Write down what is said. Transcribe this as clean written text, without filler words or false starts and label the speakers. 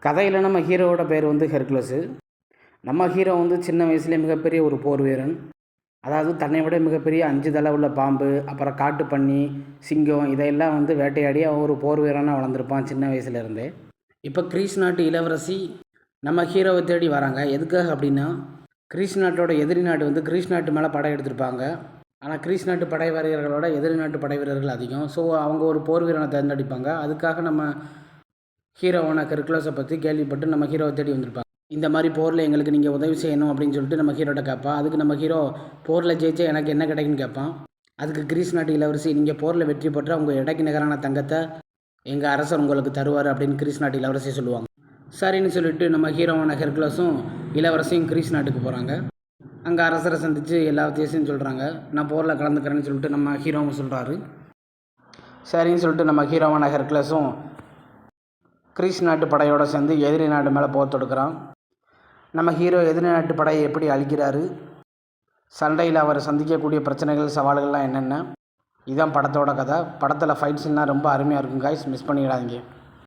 Speaker 1: கதையில் நம்ம ஹீரோவோட பேர் வந்து ஹெர்குலஸு. நம்ம ஹீரோ வந்து சின்ன வயசுலேயே மிகப்பெரிய ஒரு போர் வீரன். அதாவது தன்னை விட மிகப்பெரிய 5 தலை உள்ள பாம்பு, அப்புறம் காட்டு பன்னி, சிங்கம் இதையெல்லாம் வந்து வேட்டையாடி அவன் ஒரு போர் வீரனாக வளர்ந்துருப்பான் சின்ன வயசுலேருந்தே. இப்போ கிரீஸ் நாட்டு இளவரசி நம்ம ஹீரோவை தேடி வராங்க. எதுக்காக அப்படின்னா, கிரீஸ் நாட்டோட எதிரி நாடு வந்து கிரீஸ் நாட்டு மேலே படை எடுத்திருப்பாங்க. ஆனால் கிரீஸ் நாட்டு படை வீரர்களோட எதிரி நாட்டு படை வீரர்கள் அதிகம். ஸோ அவங்க ஒரு போர் வீரனை தேர்ந்தெடுப்பாங்க. அதுக்காக நம்ம ஹீரோவான ஹெர்குலஸை பற்றி கேள்விப்பட்டு நம்ம ஹீரோவை தேடி வந்திருப்பாங்க. இந்த மாதிரி போரில் எங்களுக்கு நீங்கள் உதவி செய்யணும் அப்படின்னு சொல்லிட்டு நம்ம ஹீரோட்ட கேட்பான். அதுக்கு நம்ம ஹீரோ போரில் ஜெயிச்சா எனக்கு என்ன கிடைக்குன்னு கேட்பான். அதுக்கு கிரீஸ் நாட்டு இளவரசி, நீங்கள் போரில் வெற்றி பெற்றால் உங்கள் எடைக்கு நிகரான தங்கத்தை எங்கள் அரசர் உங்களுக்கு தருவார் அப்படின்னு கிரீஸ் நாட்டு இளவரசி சொல்லுவாங்க. சரின்னு சொல்லிட்டு நம்ம ஹீரோவான ஹெர்குலஸும் இளவரசியும் கிரீஸ் நாட்டுக்கு போகிறாங்க. அங்கே அரசரை சந்தித்து எல்லா வித்தியாசம் சொல்கிறாங்க. நான் போரில் கலந்துக்கிறேன்னு சொல்லிட்டு நம்ம ஹீரோவும் சொல்கிறாரு. சரின்னு சொல்லிட்டு நம்ம ஹீரோவான ஹெர்குலஸும் கிரீஸ் நாட்டு படையோடு சேர்ந்து எதிரி நாட்டு மேலே போர் தொடுக்கிறான். நம்ம ஹீரோ எதிரி நாட்டு படையை எப்படி அழிக்கிறாரு, சண்டையில் அவர் சந்திக்கக்கூடிய பிரச்சனைகள் சவால்கள்லாம் என்னென்ன, இதுதான் படத்தோட கதை. படத்தில் ஃபைட் சீன்லாம் ரொம்ப அருமையாக இருக்கும் காய்ஸ், மிஸ் பண்ணிடாதீங்க.